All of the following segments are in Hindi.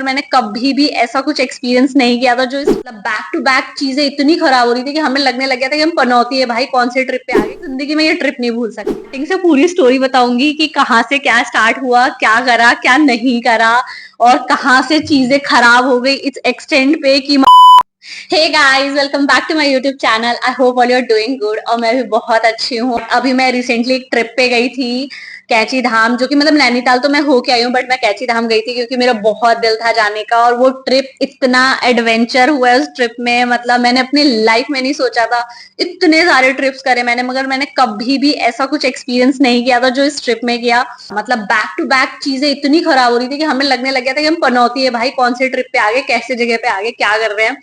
मैंने कभी भी ऐसा कुछ एक्सपीरियंस नहीं किया था जो बैक टू बैक चीजें इतनी खराब हो रही थी कि हमें लगने लग गया था कि हम पनौती है भाई, कौन से ट्रिप पे आ गए। जिंदगी में ये ट्रिप नहीं भूल सकती। स्टार्टिंग से पूरी स्टोरी बताऊंगी कि कहाँ से क्या स्टार्ट हुआ, क्या करा क्या नहीं करा, और कहाँ से चीजें खराब हो गई इस एक्सटेंड पे कि hey guys, welcome back to my YouTube channel. I hope all you are doing good. और मैं भी बहुत अच्छी हूँ। अभी मैं रिसेंटली एक ट्रिप पे गई थी, कैची धाम, जो कि मतलब नैनीताल तो मैं होके आई हूँ, बट मैं कैची धाम गई थी क्योंकि मेरा बहुत दिल था जाने का। और वो ट्रिप इतना एडवेंचर हुआ है उस ट्रिप में, मतलब मैंने अपनी लाइफ में नहीं सोचा था। इतने सारे ट्रिप्स करे मैंने, मगर मैंने कभी भी ऐसा कुछ एक्सपीरियंस नहीं किया था जो इस ट्रिप में किया। मतलब बैक टू बैक चीजें इतनी खराब हो रही थी कि हमें लगने लग गया था कि हम पनौती है भाई, कौन से ट्रिप पे आ गए, कैसे जगह पे आ गए, क्या कर रहे हैं।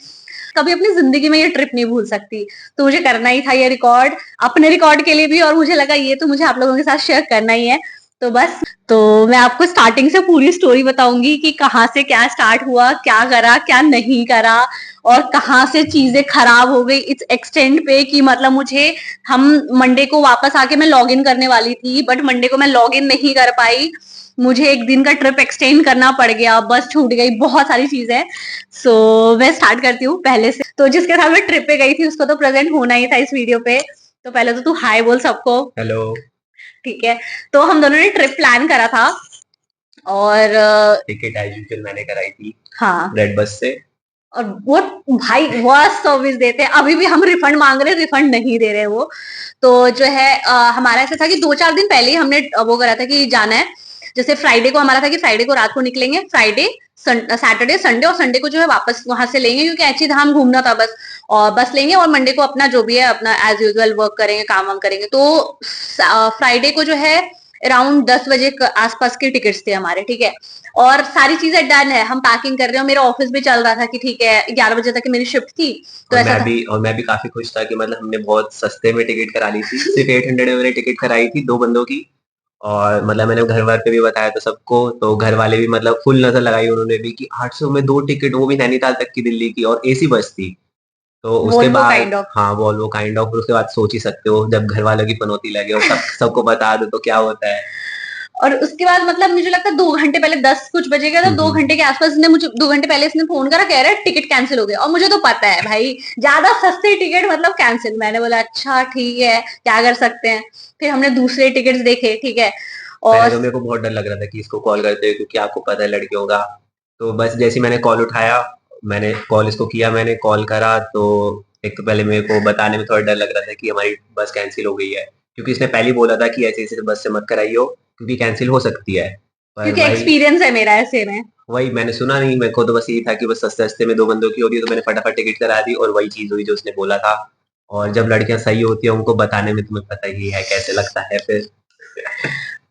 कभी अपनी जिंदगी में ये ट्रिप नहीं भूल सकती। तो मुझे करना ही था ये रिकॉर्ड, अपने रिकॉर्ड के लिए भी, और मुझे लगा ये तो मुझे आप लोगों के साथ शेयर करना ही है। तो बस, तो मैं आपको स्टार्टिंग से पूरी स्टोरी बताऊंगी कि कहाँ से क्या स्टार्ट हुआ, क्या करा क्या नहीं करा, और कहाँ से चीजें खराब हो गई इस एक्सटेंड पे कि मतलब मुझे, हम मंडे को वापस आके मैं लॉग इन करने वाली थी, बट मंडे को मैं लॉग इन नहीं कर पाई। मुझे एक दिन का ट्रिप एक्सटेंड करना पड़ गया, बस छूट गई, बहुत सारी चीजें। सो मैं स्टार्ट करती हूँ पहले से। तो जिसके साथ मैं ट्रिप पे गई थी उसको तो प्रेजेंट होना ही था इस वीडियो पे। तो पहले तो तू हाय बोल सबको। हेलो। ठीक है। तो हम दोनों ने ट्रिप प्लान करा था, और टिकट एज यूजुअल मैंने कराई थी, हाँ, रेड बस से। और वो भाई वर्स्ट सर्विस देते हैं। अभी भी हम रिफंड मांग रहे हैं, रिफंड नहीं दे रहे वो। तो जो है हमारा ऐसा था कि 2-4 दिन पहले ही हमने वो करा था कि जाना है। जैसे फ्राइडे को हमारा था कि फ्राइडे को रात को निकलेंगे, फ्राइडे सैटरडे संडे, और संडे को जो है वापस वहां से लेंगे क्योंकि ऐची धाम घूमना था बस। और बस लेंगे और मंडे को अपना जो भी है अपना एज यूजुअल वर्क करेंगे, काम वाम करेंगे। तो फ्राइडे को जो है अराउंड 10 बजे आसपास के टिकट्स थे हमारे, ठीक है। और सारी चीजें डन है, हम पैकिंग कर रहे हैं। मेरा ऑफिस भी चल रहा था कि ठीक है 11 बजे तक मेरी शिफ्ट थी, तो ऐसा था। और मैं भी काफी खुश था कि मतलब हमने बहुत सस्ते में टिकट करा ली थी। सिर्फ 800 में मैंने टिकट कराई थी 2 बंदों की। और मतलब मैंने घर वार पे भी बताया था सबको, तो घर वाले भी मतलब फुल नजर लगाई उन्होंने भी कि 800 में 2 टिकट, वो भी नैनीताल तक की, दिल्ली की, और एसी बस थी। तो उसके वोल्वो बाद काइंड ऑफ। हाँ, वॉल्वो काइंड ऑफ। उसके बाद सोच ही सकते हो जब घर वालों की पनौती लगे और सबको बता दो तो क्या होता है। और उसके बाद मतलब मुझे लगता है 2 घंटे पहले, 10 कुछ बजे का था, दो हम्म। घंटे के आसपास इसने मुझे, 2 घंटे पहले इसने फोन करा, कह रहा है टिकट कैंसिल हो गया। और मुझे तो पता है भाई, ज्यादा सस्ते टिकट मतलब कैंसिल। मैंने बोला अच्छा ठीक है, क्या कर सकते हैं। फिर हमने दूसरे टिकट्स देखे, ठीक है। पहले और तो मेरे को बहुत डर लग रहा था कि इसको कॉल करते हुए, क्योंकि आपको पता है लड़कियों का। तो बस जैसे ही मैंने कॉल उठाया, मैंने कॉल इसको किया, मैंने कॉल करा, तो एक तो पहले मेरे को बताने में थोड़ा डर लग रहा था कि हमारी बस कैंसिल हो गई है, क्योंकि इसने पहले ही बोला था कि ऐसे ऐसे बस से मत कराइयो क्योंकि कैंसिल हो सकती है। पर क्योंकि भाई, एक्सपीरियंस है मेरा ऐसे में। वही मैंने सुना नहीं। मेरे को तो बस यही था कि बस सस्ते सस्ते में 2 बंदों की होगी, तो मैंने फटाफट टिकट करा दी और वही चीज हुई जो उसने बोला था। और जब लड़कियां सही होती है उनको बताने में तुम्हें पता ही है कैसे लगता है फिर।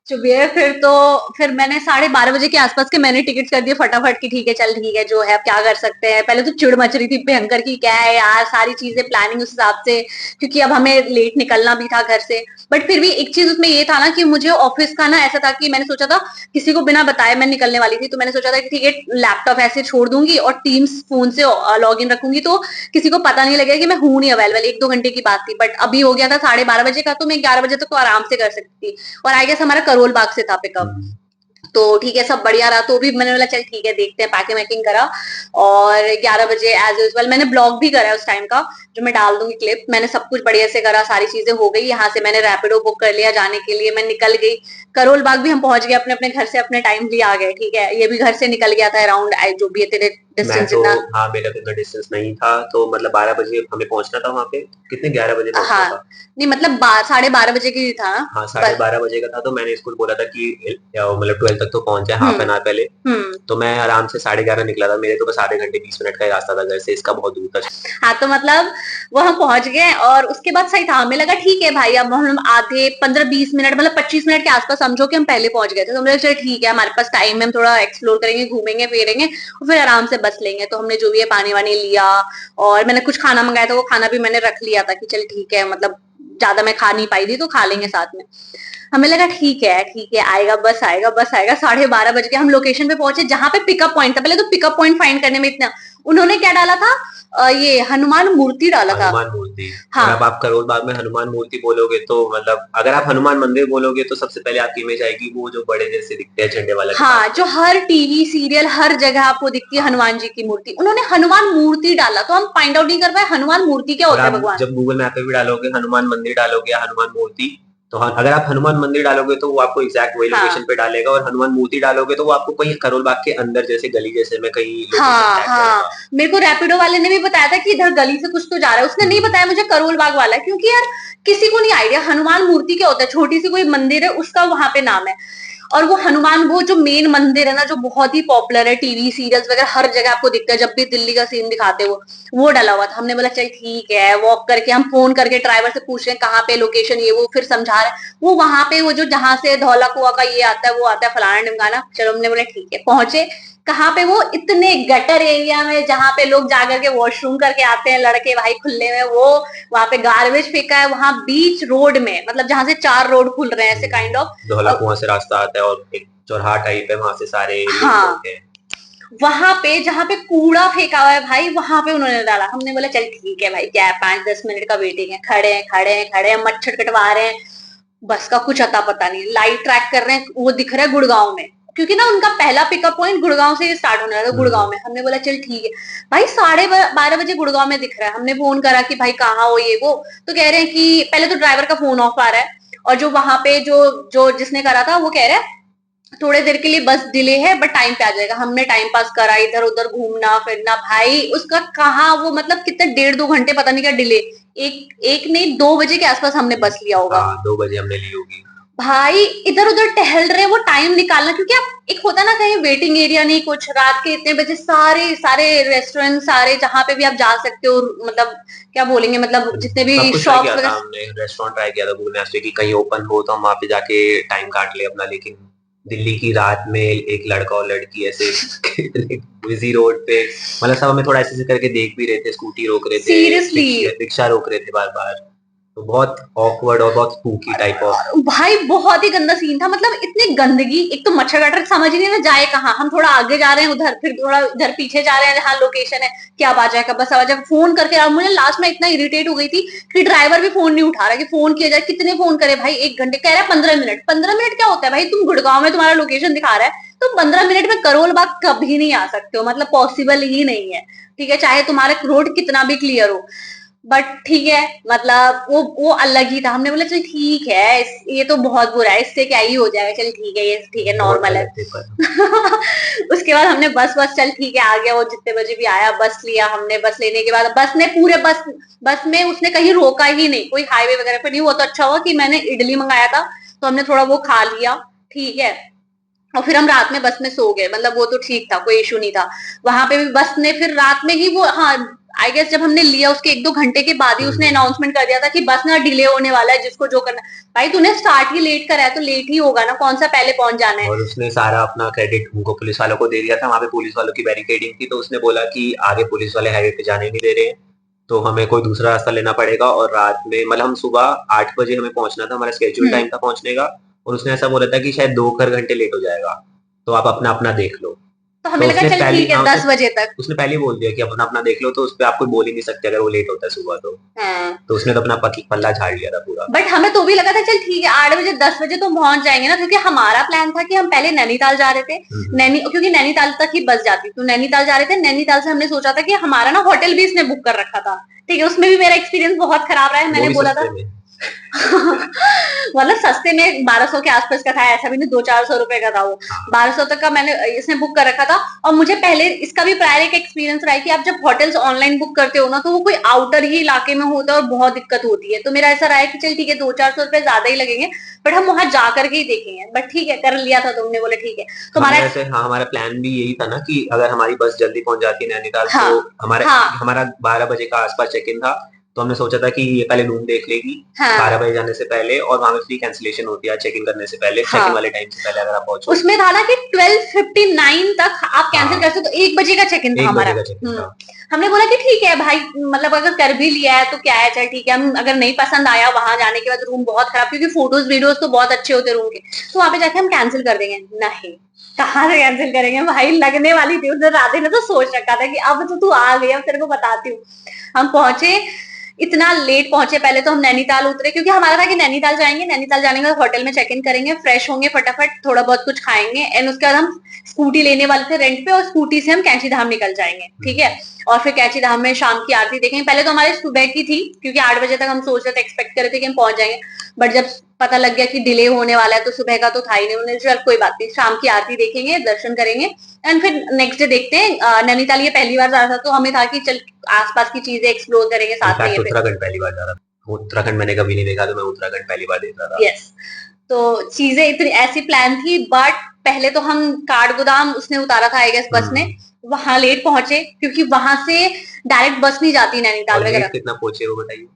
चुप है। फिर मैंने 12:30 बजे के आसपास के मैंने टिकट कर दिए फटाफट की, ठीक है चल ठीक है जो है, अब क्या कर सकते हैं। पहले तो चिड़ मच रही थी भयंकर की, क्या है यार, सारी चीजें प्लानिंग उस हिसाब से, क्योंकि अब हमें लेट निकलना भी था घर से। बट फिर भी एक चीज उसमें ये था ना कि मुझे ऑफिस का ना ऐसा था कि मैंने सोचा था किसी को बिना बताए मैं निकलने वाली थी। तो मैंने सोचा था कि ठीक है लैपटॉप ऐसे छोड़ दूंगी और टीम्स फोन से लॉग इन रखूंगी, तो किसी को पता नहीं लगेगा कि मैं हूं नहीं अवेलेबल। 1-2 घंटे की बात थी, बट अभी हो गया था 12:30 बजे का, तो मैं 11 बजे तक तो आराम से कर सकती थी। और आई गेस हमारा करोल बाग से था पिकअप। हम्म। तो ठीक है, सब बढ़िया रहा। तो भी मैंने बोला चल ठीक है देखते हैं, पैकिंग वैकिंग करा। और 11 बजे एज यूजल मैंने ब्लॉग भी करा है उस टाइम का, जो मैं डाल दूंगी क्लिप। मैंने सब कुछ बढ़िया से करा, सारी चीजें हो गई। यहाँ से मैंने रैपिडो बुक कर लिया जाने के लिए, मैं निकल गई। करोल बाग भी हम पहुंच गए अपने अपने घर से, अपने टाइम भी आ गए, ठीक है। ये भी घर से निकल गया था अराउंड, जो भी है तेरे मैं डिस्टेंस तो, इतना। हाँ, मेरा तो इतना डिस्टेंस नहीं था, तो मतलब 12 बजे हमें पहुंचना था वहां पे। कितने, 11 बजे पहुंचना हाँ, था। नहीं मतलब 12:30 बजे की था ना। हाँ, साढ़े बस। बारह बजे का था। तो मैंने इसको बोला था कि मतलब 12 तक तो पहुंच जाए, हाफ हम्म। एन आवर पहले। हम्म। तो मैं आराम से 11:30 निकला था। मेरे तो बस आधे घंटे 20 मिनट का ही रास्ता था घर से, इसका बहुत दूर था। हाँ, तो मतलब वो हम पहुंच गए और उसके बाद सही था, हमें लगा ठीक है भाई, अब हम आधे 15-20 मिनट मतलब 25 मिनट के आसपास समझो कि हम पहले पहुंच गए थे। तो हमने चलो ठीक है, हमारे पास टाइम है, हम थोड़ा एक्सप्लोर करेंगे, घूमेंगे फिरेंगे और फिर आराम से बस लेंगे। तो हमने जो भी है पानी वानी लिया, और मैंने कुछ खाना मंगाया था, वो खाना भी मैंने रख लिया था कि चल ठीक है, मतलब ज्यादा मैं खा नहीं पाई थी तो खा लेंगे साथ में। हमें लगा ठीक है आएगा, बस आएगा बस आएगा। 12:30 बजे के हम लोकेशन पे पहुंचे जहां पे पिकअप पॉइंट था। पहले तो पिकअप पॉइंट फाइंड करने में इतना, उन्होंने क्या डाला था, ये हनुमान मूर्ति डाला था। हनुमान मूर्ति। और अब हाँ आप करोल बाग में हनुमान मूर्ति बोलोगे तो मतलब अगर आप हनुमान मंदिर बोलोगे तो सबसे पहले आपकी इमेज आएगी वो जो बड़े जैसे दिखते हैं झंडे वाला के हाँ, पास में। जो हर टीवी सीरियल हर जगह आपको दिखती है हाँ। हनुमान जी की मूर्ति, उन्होंने हनुमान मूर्ति डाला तो हम फाइंड आउट नहीं कर पाए हनुमान मूर्ति क्या और होता है आप भगवान। जब गूगल मैप पे भी डालोगे हनुमान मंदिर डालोगे या हनुमान मूर्ति, तो अगर आप हनुमान मंदिर डालोगे तो वो आपको एग्जैक्ट वही लोकेशन हाँ पे डालेगा, और हनुमान मूर्ति डालोगे तो वो आपको कहीं करोल बाग के अंदर जैसे गली जैसे में कहीं लोकेशन हाँ टैग हाँ, करेगा। मेरे को रैपिडो वाले ने भी बताया था कि इधर गली से कुछ तो जा रहा है, उसने नहीं हम्म। बताया मुझे करोल बाग वाला है, क्योंकि यार किसी को नहीं आइडिया हनुमान मूर्ति क्या होता है, छोटी सी कोई मंदिर है उसका वहां पे नाम है। और वो हनुमान वो जो मेन मंदिर है ना जो बहुत ही पॉपुलर है, टीवी सीरियल्स वगैरह हर जगह आपको दिखता है, जब भी दिल्ली का सीन दिखाते हैं वो डला हुआ था। हमने बोला चल ठीक है, वॉक करके हम फोन करके ड्राइवर से पूछ रहे हैं कहाँ पे लोकेशन, ये वो फिर समझा रहे हैं वो वहां पे वो जो जहां से धौला कुआ का ये आता है वो आता है फलाना ढिमकाना। चलो हमने बोला ठीक है, पहुंचे कहाँ पे, वो इतने गटर एरिया में जहाँ पे लोग जाकर के वॉशरूम करके आते हैं लड़के भाई खुले में, वो वहां पे गार्बेज फेंका है, वहां बीच रोड में, मतलब जहां से 4 रोड खुल रहे हैं ऐसे काइंड ऑफ। धौला कुआं से रास्ता आता है और एक चौराहा टाइप है, वहां से सारे लोग हाँ, होते हैं। वहां पे जहां पे कूड़ा फेंका हुआ है भाई वहां पे उन्होंने डाला। हमने बोला चल ठीक है भाई, क्या है 5-10 मिनट का वेटिंग है, खड़े हैं खड़े हैं खड़े हैं, मच्छर कटवा रहे हैं, बस का कुछ अता पता नहीं। लाइव ट्रैक कर रहे हैं, वो दिख रहा है गुड़गांव में, क्योंकि ना उनका पहला पिकअप पॉइंट गुड़गांव से स्टार्ट होने वाला था, गुड़गांव में। हमने बोला चल ठीक है भाई, 12:30 बजे गुड़गांव में दिख रहा है। हमने फोन करा कि भाई कहाँ हो ये वो, तो कह रहे हैं कि पहले तो ड्राइवर का फोन ऑफ आ रहा है, और जो वहां पे जो जो जिसने करा था वो कह रहा है थोड़े देर के लिए बस डिले है बट टाइम पे आ जाएगा। हमने टाइम पास करा, इधर उधर घूमना फिरना, भाई उसका कहाँ वो मतलब कितने 1.5-2 घंटे पता नहीं क्या डिले, एक एक नहीं 2 बजे के आसपास हमने बस लिया होगा। हाँ 2 बजे हमने ली होगी। भाई इधर उधर टहल रहे, वो टाइम निकालना, क्योंकि आप एक होता ना कहीं वेटिंग एरिया नहीं कुछ, रात के इतने बजे सारे सारे रेस्टोरेंट सारे जहां पे भी आप जा सकते हो, मतलब क्या बोलेंगे, मतलब जितने भी सब कुछ ट्राई शॉप्स किया था वगैरह। हमने, रेस्टोरेंट ट्राई किया था गूगल मैप्स पे कि कहीं ओपन हो तो हम वहां पे जाके टाइम काट ले अपना, लेकिन दिल्ली की रात में एक लड़का और लड़की ऐसे इतने बिजी रोड पे, मतलब सब हमें थोड़ा ऐसे ऐसे करके देख भी रहे थे, स्कूटी रोक रहे थे, सीरियसली रिक्शा रोक रहे थे बार बार, तो बहुत ऑकवर्ड और बहुत स्पूकी टाइप ऑफ। भाई बहुत ही गंदा सीन था, मतलब इतनी गंदगी, एक तो मच्छर कटर समझ ही नहीं ना जाए कहाँ, हम थोड़ा आगे जा रहे हैं उधर, फिर थोड़ा इधर पीछे जा रहे हैं जहाँ लोकेशन है कि अब आ जाएगा बस आ जाएगा, फोन करके। और मुझे लास्ट में इतना इरिटेट हो गई थी कि ड्राइवर भी फोन नहीं उठा रहा, कि फोन किया जाए, कितने फोन करे भाई, 1 घंटे कह रहा है 15 मिनट, 15 मिनट क्या होता है भाई, तुम गुड़गांव में तुम्हारा लोकेशन दिखा रहा है, तुम 15 मिनट में करोल बाग कभी नहीं आ सकते हो, मतलब पॉसिबल ही नहीं है। ठीक है, चाहे तुम्हारा रोड कितना भी क्लियर हो, बट ठीक है, मतलब वो अलग ही था। हमने बोला चल ठीक है, ये तो बहुत बुरा है, इससे क्या ही हो जाएगा, चल ठीक है, ये ठीक है बहुत नॉर्मल है। गलत थे पर। उसके बाद हमने बस चल ठीक है आ गया, वो जितने बजे भी आया बस लिया हमने। बस लेने के बाद बस ने पूरे बस में उसने कहीं रोका ही नहीं, कोई हाईवे वगैरह पे नहीं। वो तो अच्छा हुआ कि मैंने इडली मंगाया था तो हमने थोड़ा वो खा लिया, ठीक है। और फिर हम रात में बस में सो गए, मतलब वो तो ठीक था, कोई इशू नहीं था। वहां पे भी बस ने फिर रात में ही वो, हाँ आई गेस जब हमने लिया उसके 1-2 घंटे के बाद ही उसने हम्म। अनाउंसमेंट कर दिया था कि बस ना डिले होने वाला है, जिसको जो करना है। भाई तूने स्टार्ट ही लेट करा है तो लेट ही होगा ना, कौन सा पहले पहुंच जाना है। और उसने सारा अपना क्रेडिट उनको पुलिस वालों को दे दिया था, वहां पे पुलिस वालों की बैरिकेडिंग थी, तो उसने बोला कि आगे पुलिस वाले हाईवे पे जाने नहीं दे रहे हैं, तो हमें कोई दूसरा रास्ता लेना पड़ेगा। और रात में मतलब हम सुबह 8 बजे हमें पहुंचना था, हमारा स्केड्यूल टाइम था पहुंचने का, और उसने ऐसा बोला था कि शायद 2 घंटे लेट हो जाएगा, तो आप अपना अपना देख लो। तो हमें तो लगा उसने चल पहली ठीक है हाँ 10 बजे तक। उसने पहले ही बोल दिया कि अपना अपना देख लो, तो उस पर आप कोई बोल ही नहीं सकते अगर वो लेट होता है सुबह हाँ, तो उसने तो अपना पल्ला झाड़ लिया था पूरा। बट हमें तो भी लगा था चल ठीक है 8 बजे 10 बजे तो पहुंच जाएंगे ना, क्योंकि हमारा प्लान था कि हम पहले नैनीताल जा रहे थे। क्योंकि नैनीताल तक ही बस जाती, तो नैनीताल जा रहे थे। नैनीताल से हमने सोचा था कि हमारा ना होटल भी इसने बुक कर रखा था, ठीक है। उसमें भी मेरा एक्सपीरियंस बहुत खराब रहा है, वो मैंने भी बोला था। सस्ते में। मतलब सस्ते में 1200 के आसपास का था, ऐसा भी नहीं 200-400 रुपए का था वो। हाँ 1200 तक का मैंने इसने बुक कर रखा था। और मुझे पहले इसका भी प्रायर एक एक्सपीरियंस रहा है कि आप जब होटल्स ऑनलाइन बुक करते हो ना तो वो कोई आउटर ही इलाके में होता है और बहुत दिक्कत होती है। तो मेरा ऐसा रहा है कि चल ठीक है 200-400 रुपए ज्यादा ही लगेंगे, बट हम वहां जा करके ही देखेंगे। बट ठीक है, कर लिया था तुमने, बोले ठीक है हमें तुम्हारा। वैसे, हाँ हमारा प्लान भी यही था ना कि अगर हमारी बस जल्दी पहुंच जाती है नैनीताल, हाँ तो हमारा हाँ हमारा 12 बजे का आसपास चेक इन था, तो हमने सोचा था कि ये पहले रूम देख लेगी हाँ 12 बजे जाने से पहले, और वहां पे फ्री कैंसिलेशन होती है चेक इन करने से पहले, चेक इन हाँ, वाले टाइम से पहले अगर आप पहुंचो। उसमें था ना कि 12:59 तक आप कैंसिल हाँ कर सकते हो, 1 बजे का चेक इन था 1 बजे हमारा। का चेक इन था। हमने बोला कि ठीक है भाई, मतलब अगर कर भी लिया है तो क्या है, चल ठीक है। हम अगर नहीं पसंद आया वहां जाने के बाद, रूम बहुत खराब, क्योंकि फोटोज वीडियोस तो बहुत अच्छे होते रूम के, तो वहां पे जाके हम कैंसिल कर देंगे। नहीं, कहाँ से कैंसिल करेंगे भाई, लगने वाली थी उस दिन। राधे ने तो सोच रखा था कि अब तो तू आ गई, अब तेरे को बताती हूँ। हम पहुंचे, इतना लेट पहुंचे। पहले तो हम नैनीताल उतरे, क्योंकि हमारा था कि नैनीताल जाएंगे, नैनीताल जाने के बाद होटल में चेक इन करेंगे, फ्रेश होंगे फटाफट, थोड़ा बहुत कुछ खाएंगे, एंड उसके बाद हम स्कूटी लेने वाले थे रेंट पे, और स्कूटी से हम कैंची धाम निकल जाएंगे, ठीक है। और फिर कैंची धाम में शाम की आरती देखेंगे। पहले तो हमारे सुबह की थी, क्योंकि 8 बजे तक हम सोच रहे थे, एक्सपेक्ट कर रहे थे कि हम पहुंच जाएंगे, बट जब पता लग गया कि डिले होने वाला है तो सुबह का तो था ही नहीं। उन्होंने चल कोई बात नहीं, शाम की आरती देखेंगे, दर्शन करेंगे, एंड फिर नेक्स्ट डे देखते हैं। नैनीताल ये पहली बार जा रहा था, तो हमें था कि चल आसपास की चीजें एक्सप्लोर करेंगे साथ में। उत्तराखंड पहली बार जा रहा था, उत्तराखंड मैंने कभी नहीं देखा, तो मैं उत्तराखंड पहली बार देख रहा था। यस, तो चीजें इतनी ऐसी प्लान थी, बट पहले तो हम काठगोदाम उसने उतारा था आई गेस बस ने, वहां लेट पहुंचे, क्योंकि वहां से डायरेक्ट बस नहीं जाती नैनीताल वगैरह। कितना पहुंचे वो बताइए।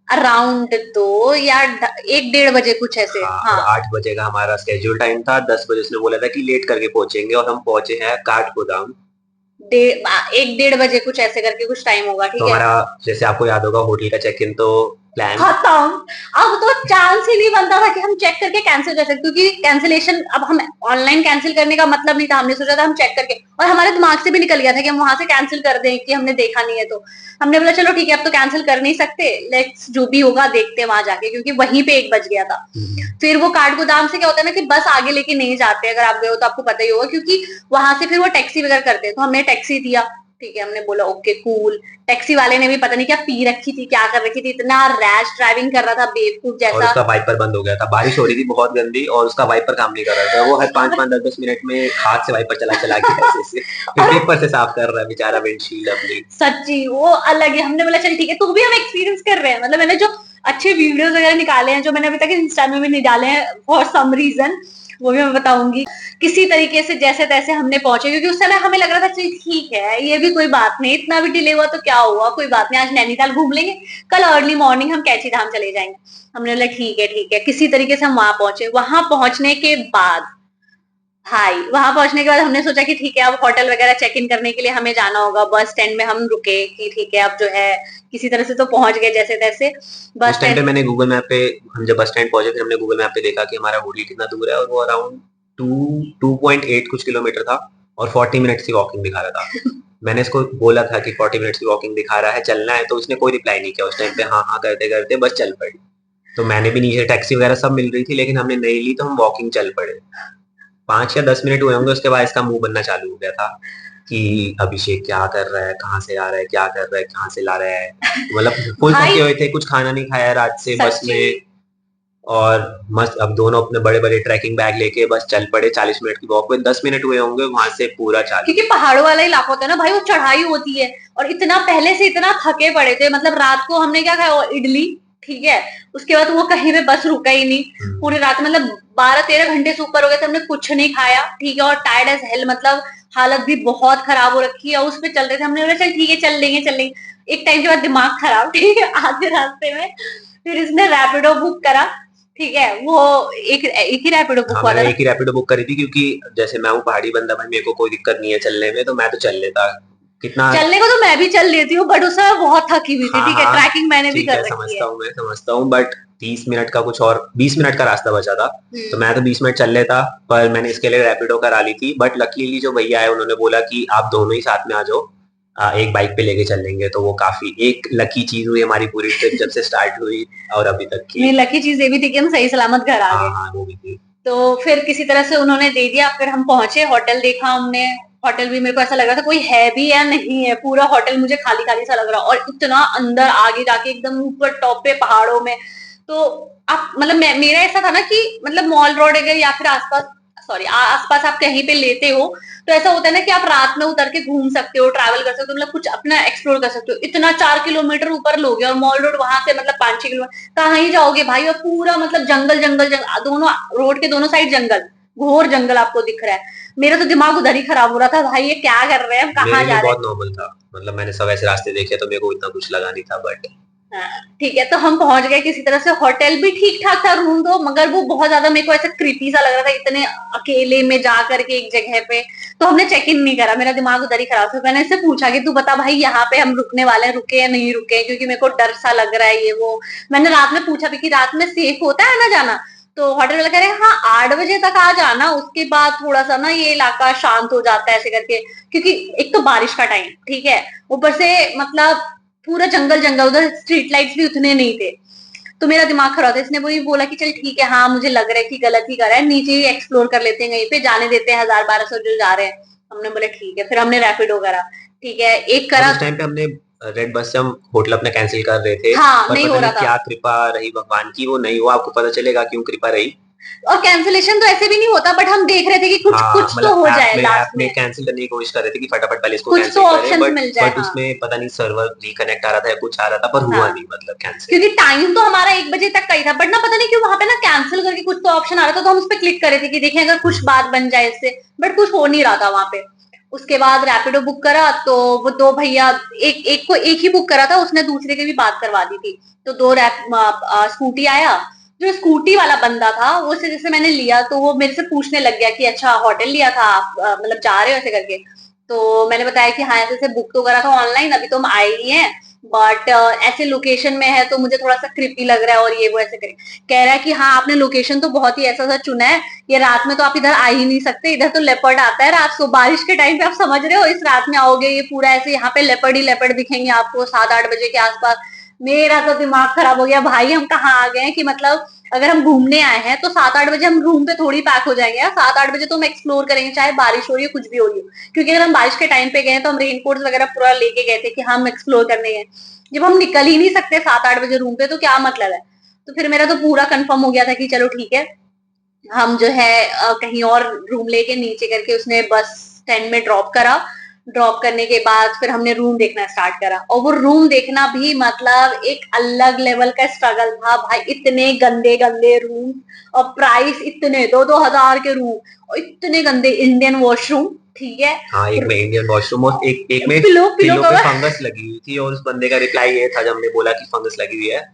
अराउंड 2 या 1-1:30 बजे कुछ ऐसे। हाँ, 8 बजे का हमारा स्केड्यूल टाइम था, 10 बजे उसने बोला था कि लेट करके पहुंचेंगे, और हम पहुंचे हैं काठगोदाम 1-1:30 बजे कुछ ऐसे करके कुछ टाइम होगा, ठीक तो है। हमारा, जैसे आपको याद होगा, होटल का चेक इन तो प्लान खत्म। अब तो चांस ही नहीं बनता था कि हम चेक करके कैंसिल कर सकते, क्योंकि कैंसिलेशन, अब हम ऑनलाइन कैंसिल करने का मतलब नहीं था। हमने सोचा था हम चेक करके, और हमारे दिमाग से भी निकल गया था कि हम वहां से कैंसिल कर दें, कि हमने देखा नहीं है। तो हमने बोला चलो ठीक है, अब तो कैंसिल कर नहीं सकते, लेट्स जो भी होगा देखते हैं वहां जाके, क्योंकि वहीं पे 1 बज गया था। फिर वो काठगोदाम से क्या होता है ना कि बस आगे लेके नहीं जाते, अगर आप गए हो तो आपको पता ही होगा, क्योंकि वहां से फिर वो टैक्सी वगैरह करते हैं। तो हमने टैक्सी दिया, ठीक है, हमने बोला ओके कूल। टैक्सी वाले ने भी पता नहीं क्या पी रखी थी, क्या कर रखी थी, इतना रैश ड्राइविंग कर रहा था, बेवकूफ और जैसा। उसका वाइपर बंद हो गया था, बारिश हो रही थी बहुत गंदी, और उसका वाइपर काम नहीं कर रहा था। वो हर 5-5 10-10 मिनट में हाथ से वाइपर चला चला के ऐसे से फिर पेपर से साफ कर रहा है बेचारा विंडशील्ड अपनी। सच्ची वो अलग है। हमने बोला चल ठीक है, तू भी हम एक्सपीरियंस कर रहे हैं। मतलब मैंने जो अच्छे वीडियोस वगैरह निकाले हैं, जो मैंने अभी तक इंस्टा में भी नहीं डाले हैं फॉर सम रीजन, वो भी मैं बताऊंगी। किसी तरीके से जैसे तैसे हमने पहुंचे, क्योंकि उस समय हमें लग रहा था चल ठीक है, ये भी कोई बात नहीं, इतना भी डिले हुआ तो क्या हुआ, कोई बात नहीं, आज नैनीताल घूम लेंगे, कल अर्ली मॉर्निंग हम कैची धाम चले जाएंगे। हमने बोला ठीक है, किसी तरीके से हम वहां पहुंचे। वहां पहुंचने के बाद भाई, वहां पहुंचने के बाद हमने सोचा कि ठीक है, अब होटल वगैरह चेक इन करने के लिए हमें जाना होगा। बस स्टैंड में हम रुके कि ठीक है, अब जो है किसी तरह से तो पहुंच गए जैसे तैसे बस उस टाइम पे स्टैंड। मैंने गूगल मैप पे, हम जब बस स्टैंड पहुंचे फिर हमने गूगल मैप पे देखा कि हमारा होटल कितना दूर है, और वो अराउंड 2.8 कुछ किलोमीटर था, और 40 मिनट्स की वॉकिंग दिखा रहा था। मैंने इसको बोला था कि 40 मिनट्स की वॉकिंग दिखा रहा है, चलना है, तो उसने कोई रिप्लाई नहीं किया उस टाइम पे। हाँ हाँ करते करते बस चल पड़ी। तो मैंने भी नीचे टैक्सी वगैरह सब मिल रही थी, लेकिन हमने नहीं ली, तो हम वॉकिंग चल पड़े। 5 या 10 मिनट हुए होंगे, उसके बाद इसका मुंह बनना चालू हो गया था कि अभिषेक क्या कर रहा है, कहाँ से आ रहा है, क्या कर रहा है, कहाँ से ला रहा है। मतलब फुल भाई थके हुए थे, कुछ खाना नहीं खाया रात से बस सच्ची, में। और मस्त, अब दोनों अपने बड़े बड़े ट्रैकिंग बैग लेके बस चल पड़े। 40 मिनट की वॉक में 10 मिनट हुए होंगे, वहां से पूरा चालू। क्योंकि पहाड़ों वाला इलाका होता है ना भाई, वो चढ़ाई होती है, और इतना पहले से इतना थके पड़े थे। मतलब रात को हमने क्या खाया, इडली, ठीक है। उसके बाद वो कहीं पे बस रुका ही नहीं पूरी रात, मतलब 12-13 घंटे से ऊपर हो गए थे, हमने कुछ नहीं खाया, ठीक है। और टायर्ड एज हेल, मतलब हालत भी बहुत खराब हो रखी है। उस पे चल रहे थे, हमने बोला चल ठीक है, चल लेंगे। एक टाइम के बाद दिमाग खराब, ठीक है, आधे रास्ते में फिर इसने रैपिडो बुक करा, ठीक है। वो एक ही रैपिडो बुक हाँ, हुआ था मैंने ना। एक ही रैपिडो बुक करी थी, क्योंकि जैसे मैं हूँ पहाड़ी बंदा भाई, मेरे को कोई दिक्कत नहीं है चलने में, तो मैं तो चल लेता। कितना, चलने को तो मैं भी चल लेती हूँ, बट उस समय बहुत थकी हुई थी, हाँ ठीक है। हाँ ट्रैकिंग मैंने भी ठीक कर है, रखी है। मैं समझता हूँ, बट 30 मिनट का कुछ, और 20 मिनट का रास्ता बचा था, तो मैं तो 20 मिनट चल लेता। पर मैंने इसके लिए रैपिडो करा ली थी, बट लकीली जो भैया है उन्होंने बोला कि आप दोनों ही साथ में आ जाओ, एक बाइक पे लेके चल लेंगे। तो वो काफी एक लकी चीज हुई हमारी पूरी ट्रिप जब से स्टार्ट हुई और अभी तक की। मेरी लकी चीज ये भी थी कि हम सही सलामत घर आ हाँ गए। हाँ वो भी थी। तो फिर किसी तरह से उन्होंने दे दिया। फिर हम पहुंचे, होटल देखा हमने। होटल भी मेरे को ऐसा लग रहा था कोई है भी या नहीं है, पूरा होटल मुझे खाली खाली सा लग रहा, और इतना अंदर आगे जाके एकदम ऊपर टॉप पे पहाड़ों में। तो आप मतलब मेरा ऐसा था ना कि मतलब मॉल रोड अगर या फिर आसपास, सॉरी आसपास आप कहीं पे लेते हो, तो ऐसा होता है ना कि आप रात में उतर के घूम सकते हो, ट्रैवल कर सकते हो, मतलब कुछ अपना एक्सप्लोर कर सकते हो। इतना 4 किलोमीटर ऊपर लोगे, और मॉल रोड वहां से मतलब 5-6 किलोमीटर कहाँ ही जाओगे भाई। और पूरा मतलब जंगल जंगल जंगल, दोनों रोड के दोनों साइड जंगल, घोर जंगल आपको दिख रहा है। मेरा तो दिमाग उधर ही खराब हो रहा था भाई, ये क्या कर रहे हैं, हम मेरे कहाँ लिए जा रहे बहुत हैं। नॉर्मल था, मतलब मैंने सब ऐसे रास्ते देखे तो मेरे को इतना कुछ लगा नहीं था, बट हाँ, ठीक है, तो हम पहुंच गए किसी तरह से। होटल भी ठीक ठाक था रूम तो, मगर वो बहुत ज्यादा मेरे को ऐसा क्रीपी सा लग रहा था, इतने अकेले में जा करके एक जगह पे। तो हमने चेक इन नहीं करा, मेरा दिमाग उधर ही खराब था। मैंने इससे पूछा कि तू बता भाई यहाँ पे हम रुकने वाले हैं, रुके या नहीं रुके, क्योंकि मेरे को डर सा लग रहा है ये वो। मैंने रात में पूछा भी कि रात में सेफ होता है ना जाना। तो होटल वाला कह रहे हाँ 8 बजे तक आ जाना, उसके बाद थोड़ा सा ना ये इलाका शांत हो जाता है ऐसे करके। क्योंकि एक तो बारिश का टाइम, ठीक है, ऊपर से मतलब पूरा जंगल जंगल, उधर स्ट्रीट लाइट्स भी उतने नहीं थे। तो मेरा दिमाग खराब था। इसने वही बोला कि चल ठीक है, हाँ मुझे लग रहा है कि गलत ही कर रहा है, नीचे ही एक्सप्लोर कर लेते हैं, कहीं पे जाने देते हैं 1000-1200 जो जा रहे हैं। हमने बोला ठीक है, फिर हमने रैपिडो करा। ठीक है, एक और करा। उस टाइम पे हमने रेड बस से हम होटल अपना कैंसिल कर रहे थे, हाँ, पर नहीं पता हो रहा नहीं था। क्या कृपा रही भगवान की, वो नहीं हुआ। आपको पता चलेगा क्यों कृपा रही? और कैंसिलेशन तो ऐसे भी नहीं होता, बट हम देख रहे थे कि कुछ हाँ, कुछ तो मतलब हो ऐप जाए में लास्ट में, कैंसिल करने की कोशिश कर रहे थे कि फटाफट पहले इसको कुछ तो कैंसिल करें, ऑप्शंस बट मिल जाए। हाँ, उसमें पता नहीं सर्वर रिकनेक्ट आ रहा था या कुछ आ रहा था, पर हुआ हाँ, नहीं मतलब कैंसिल। क्योंकि टाइम तो हमारा 1 बजे तक का ही था, बट ना पता नहीं क्यों वहां पे ना कैंसिल करके कुछ तो ऑप्शन आ रहा था, तो हम उस पर क्लिक करे थे कि देखें अगर कुछ बात बन जाए इससे। बट कुछ हो नहीं रहा था वहां पे। उसके बाद रैपिडो बुक करा, तो वो दो भैया, एक एक को एक ही बुक करा था उसने, दूसरे की भी बात करवा दी थी। तो दो स्कूटी आया। जो स्कूटी वाला बंदा था वो से जैसे मैंने लिया, तो वो मेरे से पूछने लग गया कि अच्छा होटल लिया था आप, मतलब जा रहे हो ऐसे करके। तो मैंने बताया कि हाँ ऐसे ऐसे बुक तो करा था ऑनलाइन, अभी तो हम आए ही हैं, बट ऐसे लोकेशन में है तो मुझे थोड़ा सा क्रिपी लग रहा है, और ये वो ऐसे करे। कह रहा है कि हाँ आपने लोकेशन तो बहुत ही ऐसा सा चुना है, ये रात में तो आप इधर आ ही नहीं सकते, इधर तो लेपर्ड आता है रात को, बारिश के टाइम पे आप समझ रहे हो, इस रात में आओगे ये पूरा ऐसे यहाँ पे लेपर्ड ही लेपर्ड दिखेंगे आपको 7-8 बजे के आसपास। मेरा तो दिमाग खराब हो गया भाई, हम कहाँ आ गए हैं कि मतलब अगर हम घूमने आए हैं तो 7-8 बजे हम रूम पे थोड़ी पैक हो जाएंगे यार, 7-8 बजे तो हम एक्सप्लोर करेंगे, चाहे बारिश हो रही हो कुछ भी हो रही हो। क्योंकि अगर हम बारिश के टाइम पे गए तो हम रेनकोट्स वगैरह पूरा लेके गए थे कि हम एक्सप्लोर करने गए। जब हम निकल ही नहीं सकते 7-8 बजे रूम पे, तो क्या मतलब है। तो फिर मेरा तो पूरा कंफर्म हो गया था कि चलो ठीक है, हम जो है कहीं और रूम लेके नीचे करके, उसने बस स्टैंड में ड्रॉप करा। ड्रॉप करने के बाद फिर हमने रूम देखना स्टार्ट करा, और वो रूम देखना भी मतलब एक अलग लेवल का स्ट्रगल था भाई, इतने गंदे गंदे रूम, और प्राइस इतने 2-2 हजार के रूम, और इतने गंदे इंडियन वॉशरूम। ठीक है, हाँ, एक में इंडियन वॉशरूम और एक एक में पिलो पिलो पिलो पे कवर। फंगस लगी हुई थी, और उस बंदे का रिप्लाई ये था जब हमने बोला कि फंगस लगी हुई है,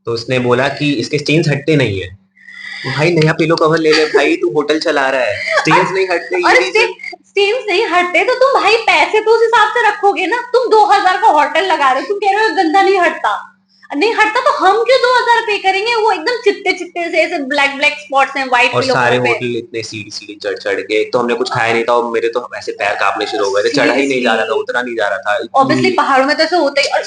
तो उसने बोला कि इसके स्टेन्स हटते नहीं है। तो भाई नया पिलो कवर ले ले भाई, तू होटल चला रहा है, स्टेन्स नहीं हटते ये और रीजन। स्टीम्स नहीं हटते तो तुम भाई पैसे तो उस हिसाब से रखोगे ना, तुम 2 हजार का होटल लगा रहे हो, तुम कह रहे हो गंदा नहीं हटता, नहीं हटता तो हम क्यों 2 हजार पे करेंगे। वो एकदम चित्ते चित्ते से ऐसे ब्लैक ब्लैक स्पॉट्स हैं व्हाइट और पिलो सारे कवर पे। होटल इतने सीढ़ी सीढ़ी चढ़ चढ़ के, एक तो हमने कुछ खाया नहीं था और मेरे तो ऐसे पैर कांपने शुरू हो गए थे, चढ़ा ही नहीं जा रहा था, सीरियसली, उतरा नहीं जा रहा था ऑब्वियसली इतनी। पहाड़ों में तो ऐसे होता ही, और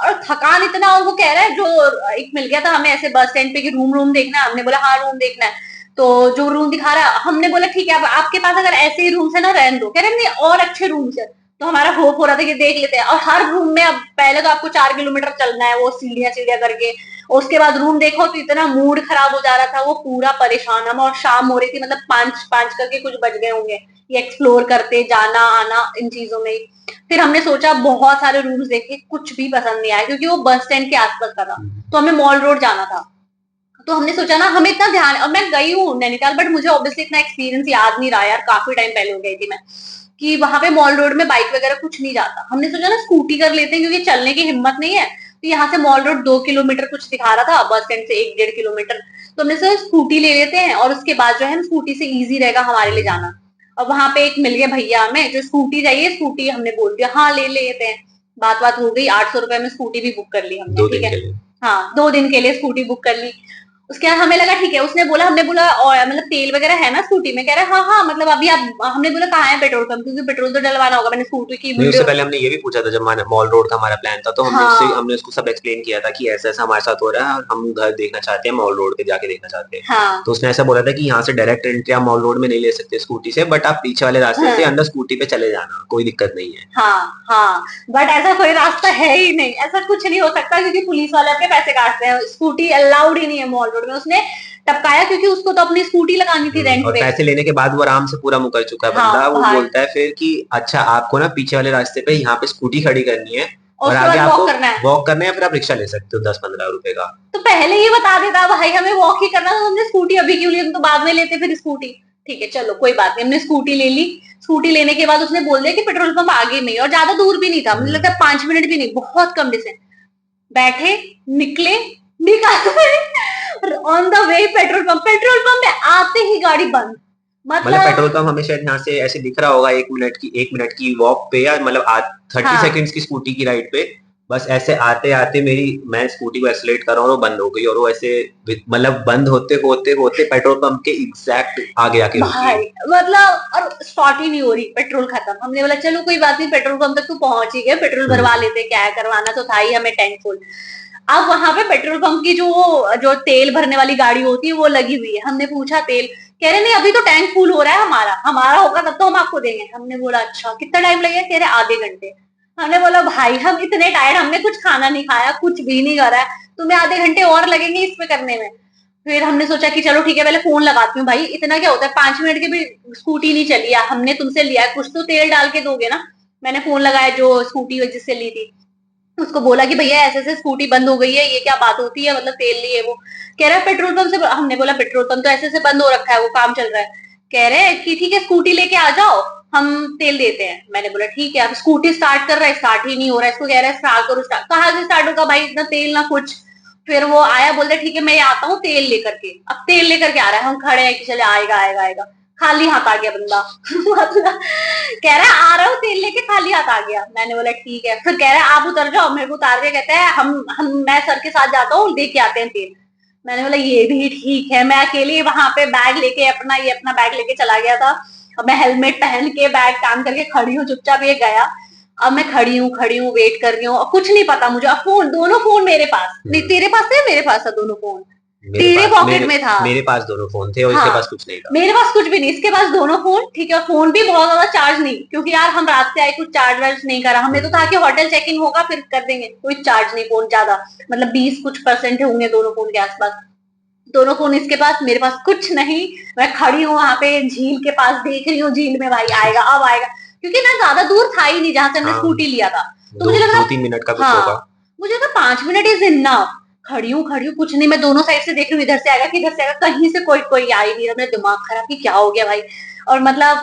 और थकान इतना, और वो कह रहा है जो एक मिल गया था हमें ऐसे बस स्टैंड पे कि रूम देखना है, हमने बोला हाँ रूम देखना है। तो जो रूम दिखा रहा, हमने बोला ठीक है अब आपके पास अगर ऐसे ही रूम्स है ना रहने दो, कह रहे नहीं और अच्छे रूम्स है। तो हमारा होप हो रहा था कि देख लेते हैं, और हर रूम में अब पहले तो आपको 4 किलोमीटर चलना है वो सीढ़ियां सीढ़ियां करके, और उसके बाद रूम देखो तो इतना मूड खराब हो जा रहा था, वो पूरा परेशान हम, और शाम हो रही थी, मतलब 5-5 करके कुछ बज गए होंगे ये एक्सप्लोर करते जाना आना इन चीजों में ही। फिर हमने सोचा, बहुत सारे रूम्स देखे, कुछ भी पसंद नहीं आया, क्योंकि वो बस स्टैंड के आसपास का था, तो हमें मॉल रोड जाना था। तो हमने सोचा ना, हमें इतना ध्यान, और मैं गई हूँ नैनीताल, बट मुझे ऑब्वियसली इतना एक्सपीरियंस याद नहीं रहा यार, काफी टाइम पहले हो गई थी मैं, कि वहां पे मॉल रोड में बाइक वगैरह कुछ नहीं जाता। हमने सोचा ना स्कूटी कर लेते हैं, क्योंकि चलने की हिम्मत नहीं है। तो यहाँ से मॉल रोड 2 किलोमीटर कुछ दिखा रहा था, बस स्टैंड से 1-1.5 किलोमीटर। तो हमने सोचा स्कूटी ले लेते हैं, और उसके बाद जो है स्कूटी से इजी रहेगा हमारे लिए जाना। और वहां पे एक मिल गया भैया हमें, जो स्कूटी चाहिए, स्कूटी हमने बोल दिया हाँ ले लेते हैं। बात बात हो गई, 800 रुपए में स्कूटी भी बुक कर ली हमने, दो ठीक दिन है। के लिए। हाँ 2 दिन के लिए स्कूटी बुक कर ली। उसके बाद हमें लगा ठीक है, उसने बोला, हमने बोला और मतलब तेल वगैरह है ना स्कूटी में, कह रहा है हाँ हाँ मतलब अभी आप, हमने बोला कहाँ है पेट्रोल पंप, क्योंकि पेट्रोल तो डलवाना होगा, मैंने स्कूटी की नहीं, उससे वीडियो। पहले हमने ये भी पूछा था, जब मॉल रोड का हमारा प्लान था तो हाँ, हमने उसको सब एक्सप्लेन किया था कि ऐसा ऐसा हमारे साथ हो रहा है और हम घर देखना चाहते हैं, मॉल रोड पे जाके देखना चाहते हैं। हाँ, तो उसने ऐसा बोला था कि यहाँ से डायरेक्ट एंट्री आप मॉल रोड में नहीं ले सकते स्कूटी से, बट आप पीछे वाले रास्ते से हाँ, अंदर स्कूटी पे चले जाना, कोई दिक्कत नहीं है। हाँ, हाँ, बट ऐसा कोई रास्ता है ही नहीं, ऐसा कुछ नहीं हो सकता, क्योंकि पुलिस वाले अपने पैसे काटते हैं, स्कूटी अलाउड ही नहीं है मॉल रोड में। उसने टपकाया, क्योंकि उसको तो अपनी स्कूटी लगानी थी रेंट और पे। पैसे लेने के बाद वो आराम से पूरा मुकर चुका है हाँ बंदा, वो भाई, बोलता है फिर कि अच्छा आपको ना पीछे वाले रास्ते पे यहाँ पे स्कूटी खड़ी करनी है, और और उसके आगे बाद वॉक आपको करना है। वॉक करना है, फिर आप रिक्शा ले सकते हो 10-15 रुपए का। तो पहले ही बता देता भाई, हमें वॉक ही करना था, हमने स्कूटी अभी क्यों ली, हम तो बाद में लेते फिर स्कूटी। ठीक है चलो कोई बात नहीं, हमने स्कूटी ले ली। स्कूटी लेने के बाद उसने बोल दिया कि पेट्रोल पंप आगे में ही, और ज्यादा दूर भी नहीं था, मुझे लगता है 5 मिनट भी नहीं, बहुत कम डिस्टेंस। बैठे, निकले, निकाले on the way petrol pump में आते ही गाड़ी बंद। मतलब मतलब पेट्रोल पंप हमें शायद यहाँ से ऐसे दिख रहा होगा 1 मिनट की वॉक पे, या मतलब 30 सेकेंड्स की स्कूटी की राइड पे। बस ऐसे आते आते मैं स्कूटी को एक्सलेट कर रहा हूँ और वो बंद हो गई, और वो ऐसे मतलब बंद होते होते होते पेट्रोल पंप के एग्जैक्ट आगे आके रुकी। भाई मतलब और स्टार्ट ही नहीं हो रही, पेट्रोल खत्म। हमने बोला चलो कोई बात नहीं, पेट्रोल पंप तक तो पहुंच ही गए, पेट्रोल भरवा हम्म। लेते, क्या है करवाना तो था ही हमें टैंक फुल। अब वहां पे पेट्रोल पंप की जो तेल भरने वाली गाड़ी होती है वो लगी हुई है। हमने पूछा तेल, कह रहे नहीं अभी तो टैंक फुल हो रहा है, हमारा हमारा होगा तब तो हम आपको देंगे। हमने बोला अच्छा कितना टाइम लगेगा, कह रहे आधे घंटे। हमने बोला भाई हम इतने टायर्ड, हमने कुछ खाना नहीं खाया, कुछ भी नहीं करा है, तुम्हें आधे घंटे और लगेंगे इस पे करने में। फिर हमने सोचा कि चलो ठीक है, पहले फोन लगाती हूँ, भाई इतना क्या होता है, 5 मिनट की भी स्कूटी नहीं चली है, हमने तुमसे लिया है, कुछ तो तेल डाल के दोगे ना। मैंने फोन लगाया जो स्कूटी जिससे ली थी, उसको बोला कि भैया ऐसे ऐसे स्कूटी बंद हो गई है, ये क्या बात होती है, मतलब तेल लिए वो। कह रहा है पेट्रोल पंप से। हमने बोला पेट्रोल पंप तो ऐसे ऐसे बंद हो रखा है, वो काम चल रहा है। कह रहे हैं कि ठीक है स्कूटी लेके आ जाओ, हम तेल देते हैं। मैंने बोला ठीक है। अब स्कूटी स्टार्ट कर रहा है, स्टार्ट ही नहीं हो रहा है, इसको कह रहा है स्टार्ट करो, स्टार्ट कहाँ से स्टार्ट होगा भाई, इतना तेल ना कुछ। फिर वो आया, बोलते ठीक है मैं आता हूँ तेल लेकर के। अब तेल लेकर के आ रहा है, हम खड़े हैं कि चले आएगा आएगा आएगा, खाली हाथ आ गया बंदा। मतलब कह रहा है आ रहा हूँ तेल लेके, खाली हाथ आ गया। मैंने बोला ठीक है। फिर कह रहा है आप उतर जाओ, मेरे को उतार दिया, कहता है हम मैं सर के साथ जाता हूँ, लेके आते हैं तेल। मैंने बोला ये भी ठीक है, मैं अकेली वहां पे बैग लेके अपना बैग लेके चला गया था। अब मैं हेलमेट पहन के बैग टांग करके खड़ी हूँ चुपचाप, ये गया। अब मैं खड़ी हूँ वेट कर रही हूँ, कुछ नहीं पता मुझे। अब फोन, दोनों फोन मेरे पास नहीं, हम्म। तेरे पास थे, मेरे पास था दोनों फोन, मेरे तेरे पास पॉकेट मेरे में था। मेरे पास दोनों फोन थे और इसके हाँ, पास कुछ नहीं था। मेरे पास कुछ भी नहीं, इसके पास दोनों फोन, ठीक है। और फोन भी बहुत ज्यादा चार्ज नहीं, क्योंकि यार हम रात से आए, कुछ चार्ज वार्ज नहीं करा। हमें तो था हम्म। कि होटल चेक इन होगा फिर कर देंगे, कोई चार्ज नहीं फोन ज्यादा, मतलब 20% होंगे दोनों फोन के आसपास। दोनों फोन इसके पास, मेरे पास कुछ नहीं। मैं खड़ी हूँ वहां पे झील के पास, देख रही हूँ झील में भाई आएगा अब आएगा, क्योंकि ना ज्यादा दूर था ही नहीं जहां से हमने हाँ, स्कूटी लिया था। तो दो मुझे लग दो रहा, 3 मिनट का कुछ होगा। हाँ मुझे लगा 5 मिनट इज इनफ। खड़ी हूँ कुछ नहीं, मैं दोनों साइड से देख रही हूँ, इधर से आएगा कि इधर से आएगा, कहीं से कोई कोई आ ही नहीं रहा। मेरा दिमाग खराब कि क्या हो गया भाई। और मतलब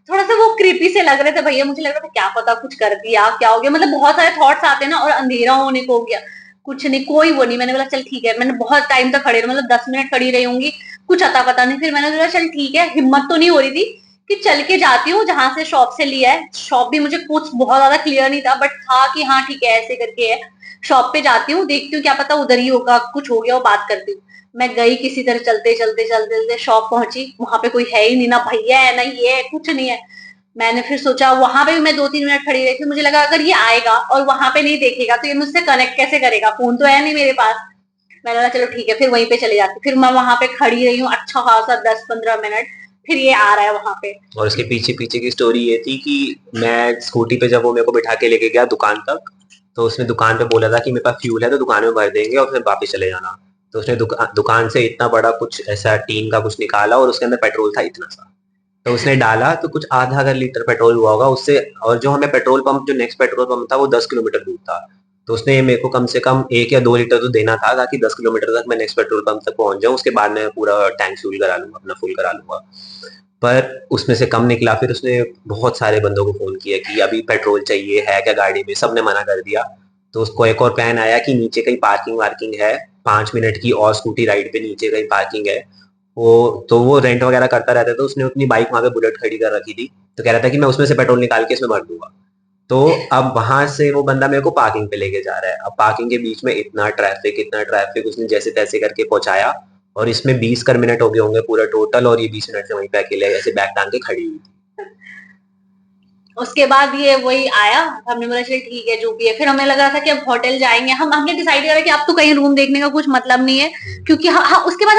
थोड़ा सा वो क्रीपी से लग रहे थे भैया, मुझे लग रहा था क्या पता कुछ कर दिया, क्या हो गया, मतलब बहुत सारे थॉट्स आते हैं ना, और अंधेरा होने को हो गया। कुछ नहीं, कोई वो नहीं। मैंने बोला चल ठीक है, मैंने बहुत टाइम तक खड़े रही, मतलब 10 मिनट खड़ी रही होंगी, कुछ अता पता नहीं। फिर मैंने बोला चल ठीक है, हिम्मत तो नहीं हो रही थी कि चल के जाती हूँ जहां से शॉप से लिया है। शॉप भी मुझे कुछ बहुत ज्यादा क्लियर नहीं था, बट था कि हाँ ठीक है ऐसे करके है। शॉप पे जाती हूँ, देखती हूँ क्या पता उधर ही होगा, कुछ हो गया वो, बात करती हूँ। मैं गई किसी तरह, चलते चलते चलते चलते शॉप पहुंची, वहां पे कोई है ही नहीं, ना भैया है ना ये है, कुछ नहीं है। मैंने फिर सोचा, वहां पे भी मैं 2-3 मिनट खड़ी रही थी, मुझे लगा अगर ये आएगा और वहां पे नहीं देखेगा तो ये मुझसे कनेक्ट कैसे करेगा, फोन तो है नहीं मेरे पास। मैंने बोला चलो ठीक है, फिर वहीं पे चले जाती। फिर मैं वहां पे खड़ी रही हूँ अच्छा खासा 10-15 मिनट, फिर ये आ रहा है वहां पे। और इसके पीछे पीछे की स्टोरी ये थी कि मैं स्कूटी पे, जब वो मेरे को बिठा के लेके गया दुकान तक, तो उसने दुकान पे बोला था कि मेरे पास फ्यूल है तो दुकान में भर देंगे और फिर वापस चले जाना। तो उसने दुकान से इतना बड़ा कुछ ऐसा टीन का कुछ निकाला और उसके अंदर पेट्रोल था इतना सा। तो उसने डाला तो कुछ आधा लीटर पेट्रोल हुआ होगा उससे। और जो हमें पेट्रोल पंप, जो नेक्स्ट पेट्रोल पंप था वो 10 किलोमीटर दूर था। तो उसने मेरे को कम से कम 1 या 2 लीटर तो देना था, ताकि 10 किलोमीटर तक मैं नेक्स्ट पेट्रोल पंप तक पहुंच जाऊं, उसके बाद मैं पूरा टैंक फ्यूल करा लूंगा, अपना फुल करा लूंगा। पर उसमें से कम निकला। फिर उसने बहुत सारे बंदों को फोन किया कि अभी पेट्रोल चाहिए है क्या गाड़ी में, सबने मना कर दिया। तो उसको एक और प्लान आया कि नीचे कहीं पार्किंग वार्किंग है, 5 मिनट की और स्कूटी राइड पे नीचे कहीं पार्किंग है। वो रेंट वगैरह करता रहता था, तो उसने अपनी बाइक वहां पे बुलेट खड़ी कर रखी थी। तो कह रहा था कि मैं उसमें से पेट्रोल निकाल के इसमें भर दूंगा। तो अब वहां से वो बंदा मेरे को पार्किंग पे लेके जा रहा है। अब पार्किंग के बीच में इतना ट्रैफिक उसने जैसे तैसे करके पहुंचाया। और इसमें 20 मिनट हो गए होंगे पूरा टोटल, और ये 20 मिनट से वहीं पे अकेले ऐसे बैग टांग के खड़ी हुई थी। उसके बाद ये वही आया, हमने बोला चल ठीक है जो भी है। फिर हमें लगा था कि अब होटल जाएंगे, हमने डिसाइड करा कि अब तो कहीं रूम देखने का कुछ मतलब नहीं है। क्योंकि उसके बाद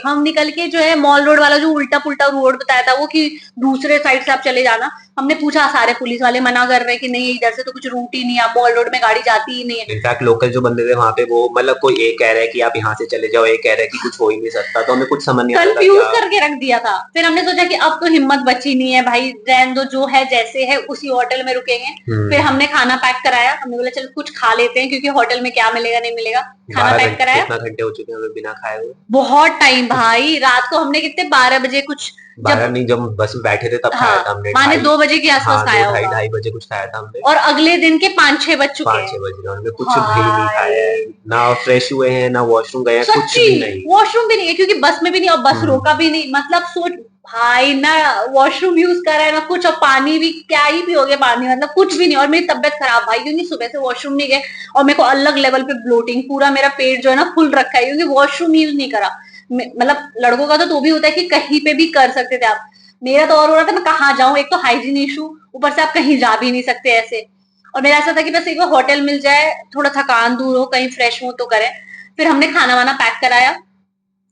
हम निकल के जो है मॉल रोड वाला जो उल्टा पुल्टा रोड बताया था वो, कि दूसरे साइड से आप चले जाना। हमने पूछा, सारे पुलिस वाले मना कर रहे हैं कि नहीं इधर से तो कुछ रूट ही नहीं है, मॉल रोड में गाड़ी जाती ही नहीं है। इनफैक्ट लोकल जो बंदे थे वहां पे, वो मतलब कोई एक कह रहा है कि आप यहाँ से चले जाओ, एक कह रहा है कि कुछ हो ही नहीं सकता। तो हमें कुछ समझ नहीं आ रहा था कंफ्यूज क्या। करके रख दिया था। फिर हमने सोचा कि अब तो हिम्मत बची नहीं है भाई, रहने दो, जो है जैसे है उसी होटल में रुकेंगे। फिर हमने खाना पैक कराया, हमने बोला चल कुछ खा लेते हैं, क्योंकि होटल में क्या मिलेगा नहीं मिलेगा। खाना बारह पैक घंटे कराया। कितना घंटे हो चुके हैं हमें बिना खाए हुए। बहुत टाइम भाई, रात को हमने कितने 12 बजे कुछ 12 नहीं, जब बस में बैठे थे तब खाया था हमने। माने 2 बजे के आसपास हाँ, खाया 2 ढाई होगा। ढाई बजे कुछ खाया था हमने। और अगले दिन के 5-6 बज चुके हैं। 5-6 बज गए, हमने कुछ भी नहीं खाया है, ना फ्रेश हुए हैं, ना वॉशरूम गए हैं, कुछ सच्ची भी नहीं। वॉशरूम भी नहीं है, क्योंकि बस में भी नहीं और बस रोका भी नहीं। मतलब सोच भाई, ना वॉशरूम यूज कर रहा है ना कुछ, और पानी भी क्या ही पियोगे पानी, मतलब कुछ भी नहीं। और मेरी तबियत खराब भाई, क्योंकि सुबह से वॉशरूम नहीं गए और मेरे को अलग लेवल पे ब्लोटिंग, पूरा मेरा पेट जो है ना फुल रखा है, क्योंकि वॉशरूम यूज नहीं करा। मतलब लड़कों का तो भी होता है कि कहीं पे भी कर सकते थे आप, मेरा तो और हो रहा था मैं कहाँ जाऊं, एक तो हाइजीन इशू, ऊपर से आप कहीं जा भी नहीं सकते ऐसे। और मेरा ऐसा था कि बस एक बार होटल मिल जाए, थोड़ा थकान दूर हो, कहीं फ्रेश हो तो करें। फिर हमने खाना वाना पैक कराया।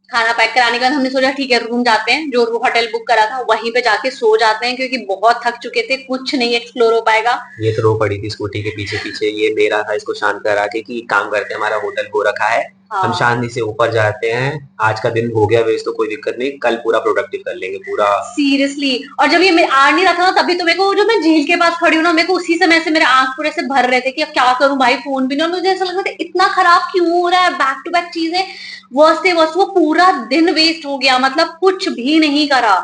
खाना पैक कराने के बाद हमने सोचा ठीक है रूम जाते हैं, जो होटल बुक करा था वहीं पे जाके सो जाते हैं, क्योंकि बहुत थक चुके थे, कुछ नहीं एक्सप्लोर हो पाएगा। ये तो रो पड़ी थी स्कूटी के पीछे पीछे, ये मेरा था इसको शांत करा के कि काम करते हैं, हमारा होटल हो रखा है, हम हाँ शांति से ऊपर जाते हैं, आज का दिन हो गया वेस्ट तो कोई दिक्कत नहीं, कल पूरा प्रोडक्टिव कर लेंगे पूरा। सीरियसली। और जब ये आ नहीं रहा था ना, तभी तो मेरे को, जो मैं झील के पास खड़ी हूँ ना, मेरे को उसी समय से मेरे आंख पूरे से भर रहे थे कि अब क्या करूं भाई, फोन भी नहीं। और मुझे ऐसा लग रहा था इतना खराब क्यों हो रहा है, बैक टू बैक चीजें वर्स्ट से वर्स्ट। वो पूरा दिन वेस्ट हो गया, मतलब कुछ भी नहीं करा।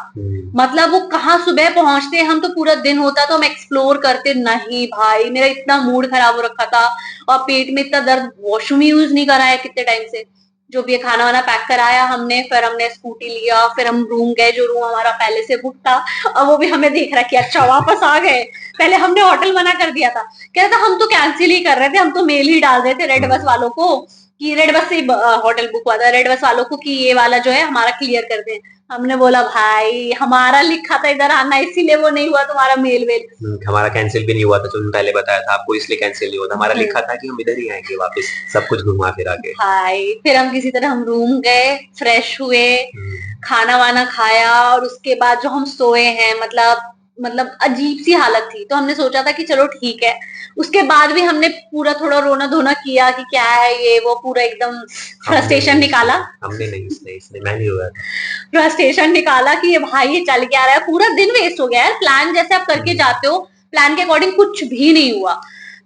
मतलब वो कहाँ सुबह पहुंचते हम तो पूरा दिन होता तो हम एक्सप्लोर करते नहीं भाई, मेरा इतना मूड खराब हो रखा था और पेट में इतना दर्द, वॉशरूम यूज नहीं करा है कितने टाइम से। जो भी खाना वाना पैक कराया हमने, फिर हमने स्कूटी लिया, फिर हम रूम गए, जो रूम हमारा पहले से बुक था। और वो भी हमें देख रहा कि अच्छा वापस आ गए। पहले हमने होटल मना कर दिया था, कह रहा था हम तो कैंसिल ही कर रहे थे, हम तो मेल ही डाल रहे थे रेड बस वालों को कि रेड बस से होटल बुक हुआ था, रेड बस वालों को कि ये वाला जो है हमारा क्लियर कर दें। हमने बोला भाई हमारा लिखा था इधर आना, इसीलिए वो नहीं हुआ तुम्हारा मेल वेल। हमारा कैंसिल भी नहीं हुआ था, तुमने पहले बताया था आपको, इसलिए कैंसिल नहीं हुआ था, हमारा लिखा था कि हम इधर ही आएंगे वापस, सब कुछ घुमा फिरा के। भाई फिर हम किसी तरह हम रूम गए, फ्रेश हुए, खाना वाना खाया, और उसके बाद जो हम सोए हैं, मतलब अजीब सी हालत थी। तो हमने सोचा था कि चलो ठीक है। उसके बाद भी हमने पूरा थोड़ा रोना धोना किया कि क्या है ये वो, पूरा एकदम फ्रस्ट्रेशन निकाला। हमने नहीं, इसने मैं नहीं हुआ था। फ्रस्ट्रेशन निकाला कि ये भाई ये चल के आ रहा है, पूरा दिन वेस्ट हो गया है। प्लान जैसे आप करके जाते हो, प्लान के अकॉर्डिंग कुछ भी नहीं हुआ।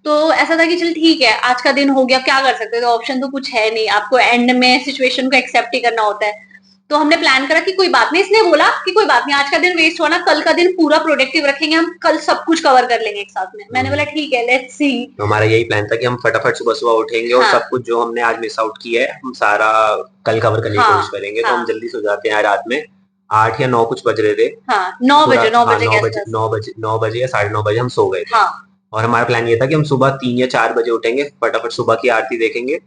तो ऐसा था कि चल ठीक है आज का दिन हो गया, क्या कर सकते थे, ऑप्शन तो कुछ है नहीं, आपको एंड में सिचुएशन को एक्सेप्ट ही करना होता है। तो हमने प्लान करा कि कोई बात नहीं, इसने बोला कि कोई बात नहीं, आज का दिन वेस्ट हुआ ना, कल का दिन पूरा प्रोडक्टिव रखेंगे, हम कल सब कुछ कवर कर लेंगे एक साथ में। मैंने बोला ठीक है लेट्स सी। तो हमारा यही प्लान था कि हम फटाफट सुबह सुबह उठेंगे और सब कुछ जो हमने आज मिस आउट किया है हम सारा कल कवर करने की कोशिश करेंगे। तो हम जल्दी सो जाते हैं रात में, 8 या 9 कुछ बज रहे थे। 9 बजे 9 बजे 9 बजे या 9:30 बजे हम सो गए थे। और हमारा प्लान ये था कि हम सुबह 3 या 4 बजे उठेंगे, फटाफट सुबह की आरती देखेंगे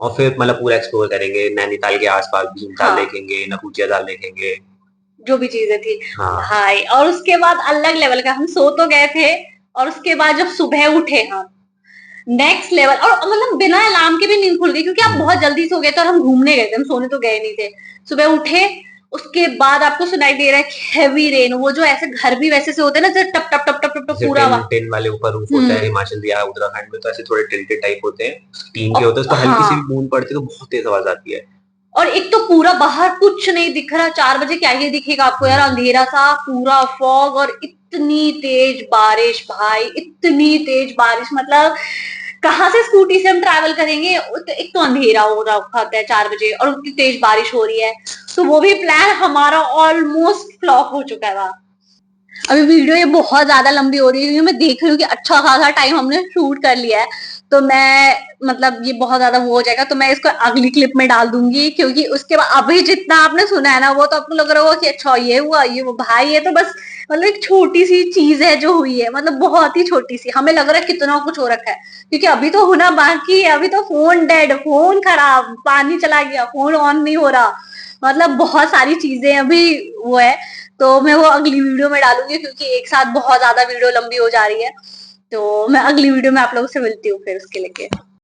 और फिर मतलब पूरा एक्सप्लोर करेंगे, नैनीताल के आसपास भीमताल देखेंगे, नकुचिया ताल देखेंगे, जो भी चीजें थी भाई। और उसके बाद अलग लेवल का, हम सो तो गए थे, और उसके बाद जब सुबह उठे हम, नेक्स्ट लेवल। और मतलब बिना अलार्म के भी नींद खुल गई, क्योंकि आप बहुत जल्दी सो गए थे और हम घूमने गए थे, हम सोने तो गए नहीं थे। सुबह उठे, उसके बाद आपको सुनाई दे रहा है हेवी रेन, वो जो ऐसे घर भी वैसे से होते हैं ना, जैसे टप टप टप टप टप टप पूरा टिन वाले ऊपर रूफ होता है हिमाचल या उत्तराखंड में, तो ऐसे थोड़े टिल्टेड टाइप होते हैं, टीन के होते हैं, उस पर हल्की सी बूंद पड़ती है तो बहुत तेज आवाज आती है। और एक तो पूरा बाहर कुछ नहीं दिख रहा, 4 बजे क्या ही दिखेगा आपको यार, अंधेरा सा पूरा फॉग, और इतनी तेज बारिश भाई, इतनी तेज बारिश, मतलब कहाँ से स्कूटी से हम ट्रैवल करेंगे। एक तो अंधेरा हो रखा होता है 4 बजे और उतनी तेज बारिश हो रही है, तो वो भी प्लान हमारा ऑलमोस्ट फ्लॉप हो चुका था। अभी वीडियो ये बहुत ज्यादा लंबी हो रही है, क्योंकि मैं देख रही हूँ कि अच्छा खासा टाइम हमने शूट कर लिया है, तो मैं मतलब ये बहुत ज्यादा वो हो जाएगा, तो मैं इसको अगली क्लिप में डाल दूंगी। क्योंकि उसके बाद अभी जितना आपने सुना है ना, वो तो आपको लग रहा होगा कि अच्छा ये हुआ ये वो, भाई ये तो बस मतलब एक छोटी सी चीज है जो हुई है, मतलब बहुत ही छोटी सी। हमें लग रहा है कितना कुछ हो रखा है, क्योंकि अभी तो होना बाकी है। अभी तो फोन डेड, फोन खराब, पानी चला गया, फोन ऑन नहीं हो रहा, मतलब बहुत सारी चीजें अभी वो है। तो मैं वो अगली वीडियो में डालूंगी, क्योंकि एक साथ बहुत ज्यादा वीडियो लंबी हो जा रही है। तो मैं अगली वीडियो में आप लोगों से मिलती हूँ फिर उसके लेके।